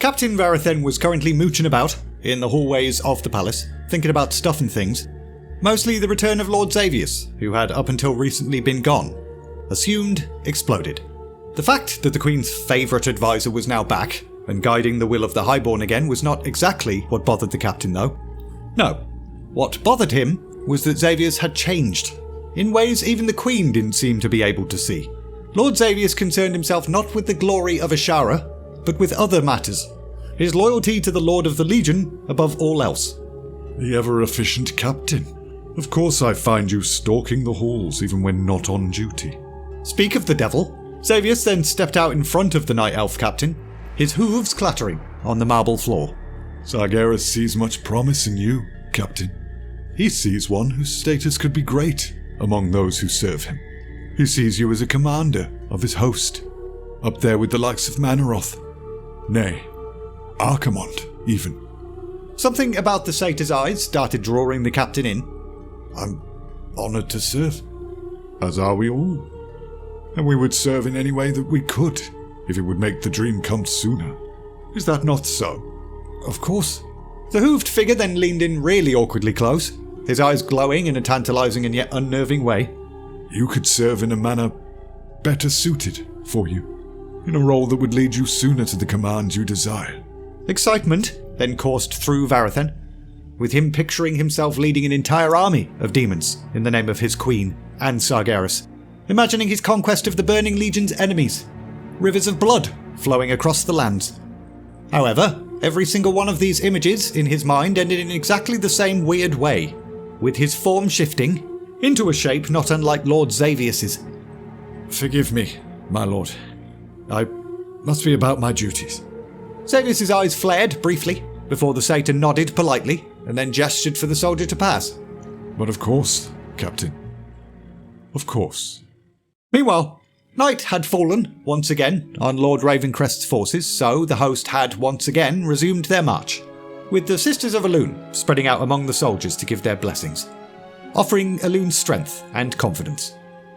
Captain Varo'then was currently mooching about in the hallways of the palace, thinking about stuff and things. Mostly the return of Lord Xavius, who had up until recently been gone. Assumed exploded. The fact that the Queen's favourite advisor was now back, and guiding the will of the Highborn again, was not exactly what bothered the captain though. No, what bothered him was that Xavius had changed, in ways even the Queen didn't seem to be able to see. Lord Xavius concerned himself not with the glory of Ashara, but with other matters. His loyalty to the Lord of the Legion above all else. The ever-efficient captain. Of course I find you stalking the halls even when not on duty. Speak of the devil. Xavius then stepped out in front of the Night Elf captain, his hooves clattering on the marble floor. Sargeras sees much promise in you, Captain. He sees one whose status could be great among those who serve him. He sees you as a commander of his host, up there with the likes of Manaroth. Nay, Archimonde, even. Something about the satyr's eyes started drawing the captain in. I'm honoured to serve, as are we all. And we would serve in any way that we could, if it would make the dream come sooner. Is that not so? Of course. The hooved figure then leaned in really awkwardly close, his eyes glowing in a tantalising and yet unnerving way. You could serve in a manner better suited for you, in a role that would lead you sooner to the command you desire. Excitement then coursed through Varo'then, with him picturing himself leading an entire army of demons in the name of his queen and Sargeras, imagining his conquest of the Burning Legion's enemies, rivers of blood flowing across the lands. However, every single one of these images in his mind ended in exactly the same weird way, with his form shifting into a shape not unlike Lord Xavius's. Forgive me, my lord. I must be about my duties. Xavius's eyes flared briefly, before the satyr nodded politely, and then gestured for the soldier to pass. But of course, Captain. Of course. Meanwhile, night had fallen, once again, on Lord Ravencrest's forces, so the host had once again resumed their march, with the Sisters of Elune spreading out among the soldiers to give their blessings, offering Elune strength and confidence.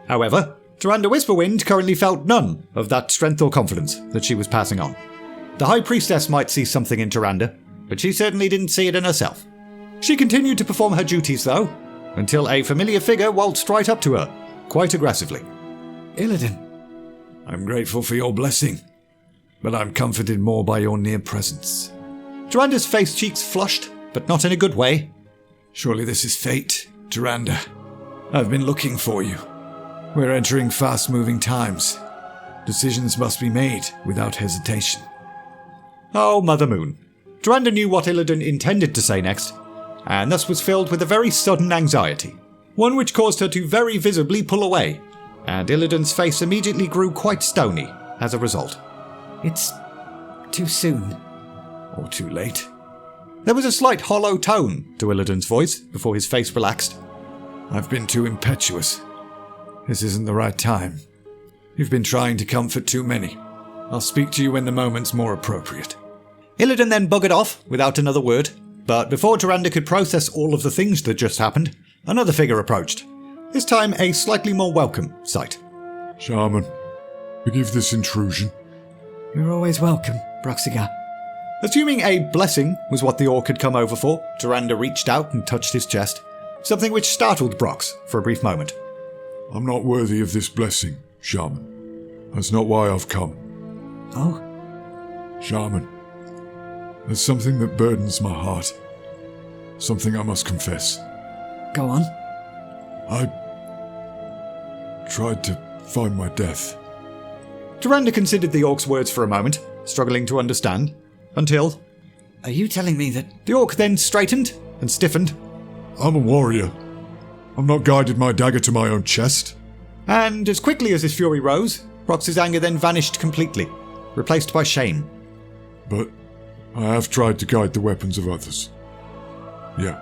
However, Tyrande Whisperwind currently felt none of that strength or confidence that she was passing on. The High Priestess might see something in Tyrande, but she certainly didn't see it in herself. She continued to perform her duties though, until a familiar figure waltzed right up to her, quite aggressively. Illidan. I'm grateful for your blessing, but I'm comforted more by your near presence. Tyrande's face cheeks flushed, but not in a good way. Surely this is fate, Tyrande. I've been looking for you. We're entering fast-moving times. Decisions must be made without hesitation. Oh, Mother Moon. Tyrande knew what Illidan intended to say next, and thus was filled with a very sudden anxiety, one which caused her to very visibly pull away, and Illidan's face immediately grew quite stony as a result. It's too soon. Or too late. There was a slight hollow tone to Illidan's voice before his face relaxed. I've been too impetuous. This isn't the right time. You've been trying to comfort too many. I'll speak to you when the moment's more appropriate. Illidan then buggered off without another word, but before Tyrande could process all of the things that just happened, another figure approached, this time a slightly more welcome sight. Shaman, forgive this intrusion. You're always welcome, Broxigar. Assuming a blessing was what the orc had come over for, Tyrande reached out and touched his chest, something which startled Brox for a brief moment. I'm not worthy of this blessing, Shaman. That's not why I've come. Oh? Shaman, there's something that burdens my heart. Something I must confess. Go on. I tried to find my death. Tyrande considered the orc's words for a moment, struggling to understand, until... Are you telling me that... The orc then straightened and stiffened. I'm a warrior. I've not guided my dagger to my own chest. And as quickly as his fury rose, Brox's anger then vanished completely, replaced by shame. But I have tried to guide the weapons of others. Yeah.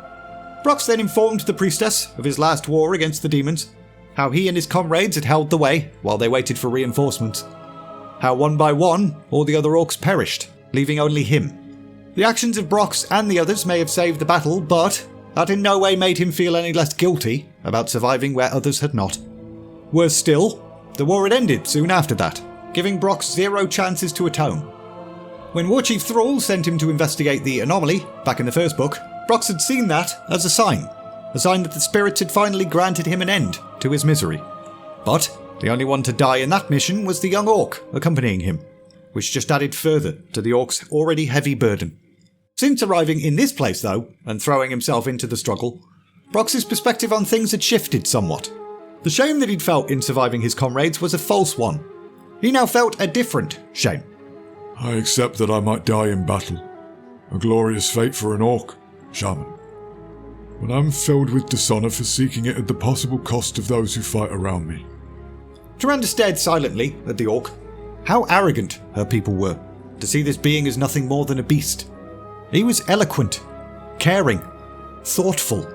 Brox then informed the priestess of his last war against the demons, how he and his comrades had held the way while they waited for reinforcements, how one by one all the other orcs perished, leaving only him. The actions of Brox and the others may have saved the battle, but that in no way made him feel any less guilty about surviving where others had not. Worse still, the war had ended soon after that, giving Brox 0 chances to atone. When Warchief Thrall sent him to investigate the anomaly back in the first book, Brox had seen that as a sign that the spirits had finally granted him an end to his misery. But the only one to die in that mission was the young orc accompanying him, which just added further to the orc's already heavy burden. Since arriving in this place, though, and throwing himself into the struggle, Brox's perspective on things had shifted somewhat. The shame that he'd felt in surviving his comrades was a false one. He now felt a different shame. I accept that I might die in battle. A glorious fate for an orc, shaman. But I'm filled with dishonour for seeking it at the possible cost of those who fight around me. Tyrande stared silently at the orc. How arrogant her people were, to see this being as nothing more than a beast. He was eloquent, caring, thoughtful.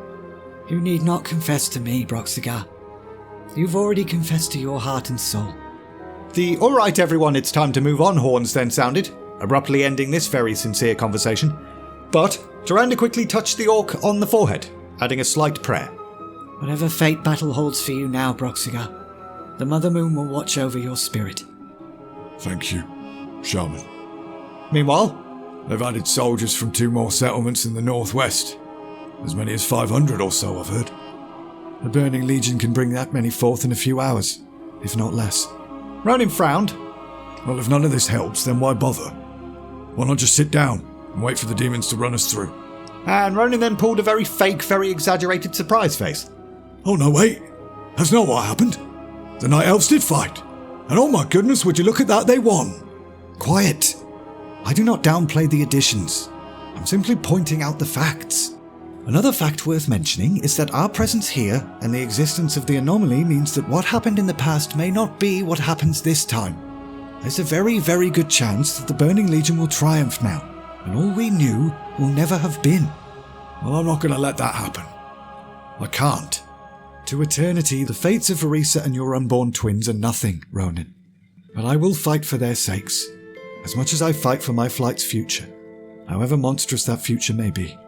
You need not confess to me, Broxigar. You've already confessed to your heart and soul. The "alright everyone, it's time to move on" horns then sounded, abruptly ending this very sincere conversation. But Tyrande quickly touched the orc on the forehead, adding a slight prayer. Whatever fate battle holds for you now, Broxigar, the Mother Moon will watch over your spirit. Thank you, shaman. Meanwhile, They've added soldiers from 2 more settlements in the northwest. As many as 500 or so, I've heard. The Burning Legion can bring that many forth in a few hours, if not less. Ronan frowned. Well, if none of this helps, then why bother? Why not just sit down and wait for the demons to run us through? And Ronan then pulled a very fake, very exaggerated surprise face. Oh no, wait. That's not what happened. The Night Elves did fight. And oh my goodness, would you look at that, they won. Quiet. I do not downplay the additions. I'm simply pointing out the facts. Another fact worth mentioning is that our presence here and the existence of the anomaly means that what happened in the past may not be what happens this time. There's a very, very good chance that the Burning Legion will triumph now, and all we knew will never have been. Well, I'm not going to let that happen. I can't. To eternity, the fates of Orisa and your unborn twins are nothing, Ronan. But I will fight for their sakes, as much as I fight for my flight's future, however monstrous that future may be.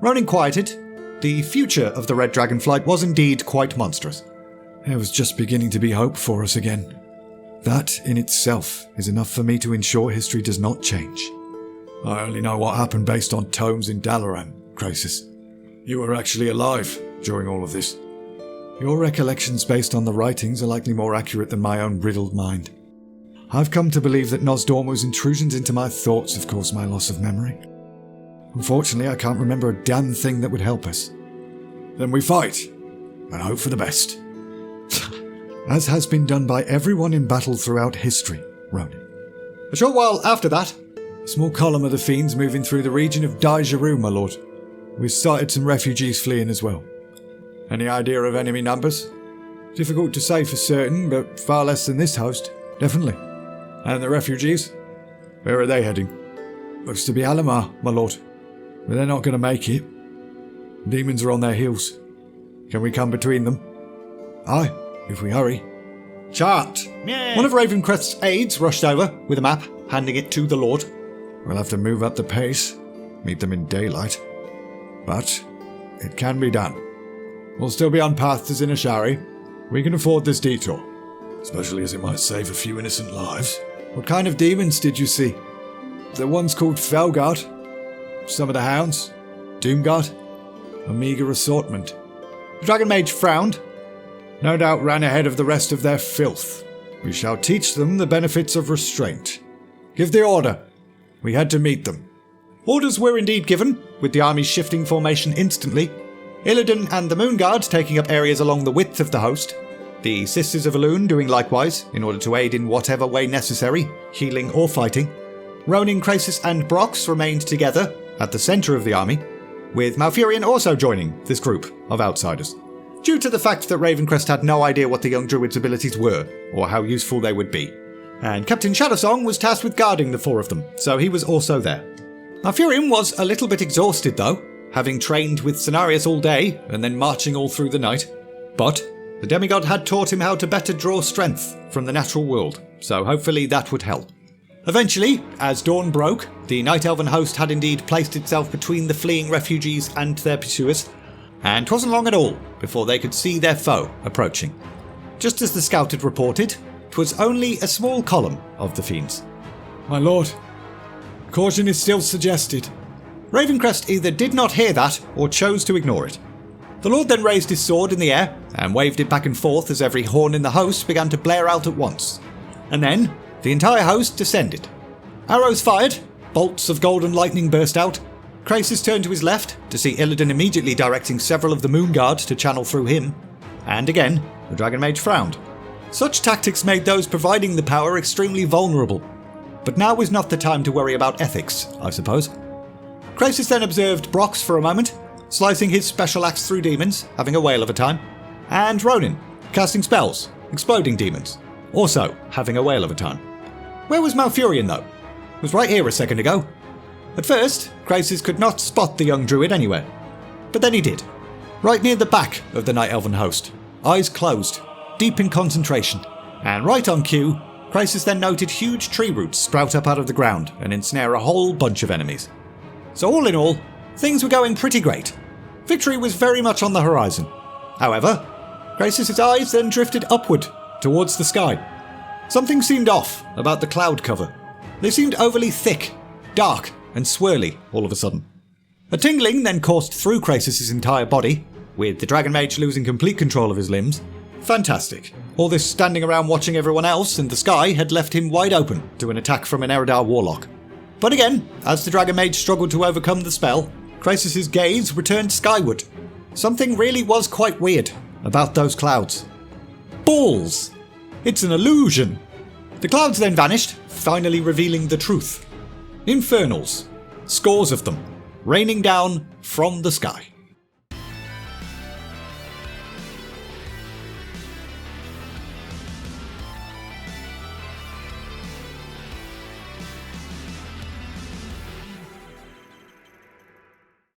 Ronan quieted. The future of the Red Dragon flight was indeed quite monstrous. There was just beginning to be hope for us again. That in itself is enough for me to ensure history does not change. I only know what happened based on tomes in Dalaran, Krasis. You were actually alive during all of this. Your recollections based on the writings are likely more accurate than my own riddled mind. I've come to believe that Nosdormu's intrusions into my thoughts have caused my loss of memory. Unfortunately, I can't remember a damn thing that would help us. Then we fight, and hope for the best. As has been done by everyone in battle throughout history, Ronan. A short while after that, A small column of the fiends moving through the region of Daijaru, my lord. We've sighted some refugees fleeing as well. Any idea of enemy numbers? Difficult to say for certain, but far less than this host, definitely. And the refugees? Where are they heading? Looks to be Alamar, my lord. But they're not going to make it. Demons are on their heels. Can we come between them? Aye, if we hurry. Chart! Yeah. One of Ravencrest's aides rushed over with a map, handing it to the Lord. We'll have to move up the pace, meet them in daylight. But it can be done. We'll still be on path to Zinashari. We can afford this detour, especially as it might save a few innocent lives. What kind of demons did you see? The ones called Felguard, some of the hounds, Doomguard, a meagre assortment. The Dragon Mage frowned. No doubt ran ahead of the rest of their filth. We shall teach them the benefits of restraint. Give the order. We had to meet them. Orders were indeed given, with the army's shifting formation instantly. Illidan and the Moonguard taking up areas along the width of the host. The Sisters of Elune doing likewise, in order to aid in whatever way necessary, healing or fighting. Ronan, Krasis and Brox remained together at the centre of the army, with Malfurion also joining this group of outsiders, due to the fact that Ravencrest had no idea what the young druid's abilities were, or how useful they would be. And Captain Shadowsong was tasked with guarding the four of them, so he was also there. Malfurion was a little bit exhausted though, having trained with Cenarius all day and then marching all through the night. But the demigod had taught him how to better draw strength from the natural world, so hopefully that would help. Eventually, as dawn broke, the Night Elven host had indeed placed itself between the fleeing refugees and their pursuers, and 'twasn't long at all before they could see their foe approaching. Just as the scout had reported, 'twas only a small column of the fiends. My lord, Caution is still suggested. Ravencrest either did not hear that or chose to ignore it. The Lord then raised his sword in the air and waved it back and forth as every horn in the host began to blare out at once. And then, the entire host descended. Arrows fired, bolts of golden lightning burst out. Krasis turned to his left to see Illidan immediately directing several of the Moon Guard to channel through him. And again, the Dragon Mage frowned. Such tactics made those providing the power extremely vulnerable. But now was not the time to worry about ethics, I suppose. Krasis then observed Brox for a moment, slicing his special axe through demons, having a whale of a time, and Ronan, casting spells, exploding demons, also having a whale of a time. Where was Malfurion though? Was right here a second ago. At first, Krasis could not spot the young druid anywhere, but then he did. Right near the back of the Night Elven host, eyes closed, deep in concentration, and right on cue, Krasis then noted huge tree roots sprout up out of the ground and ensnare a whole bunch of enemies. So all in all, things were going pretty great. Victory was very much on the horizon. However, Krasis' eyes then drifted upward, towards the sky. Something seemed off about the cloud cover. They seemed overly thick, dark, and swirly all of a sudden. A tingling then coursed through Krasis' entire body, with the Dragon Mage losing complete control of his limbs. Fantastic. All this standing around watching everyone else in the sky had left him wide open to an attack from an Eredar warlock. But again, as the Dragon Mage struggled to overcome the spell, Krasis' gaze returned skyward. Something really was quite weird about those clouds. Balls! It's an illusion! The clouds then vanished, finally revealing the truth. Infernals. Scores of them, raining down from the sky.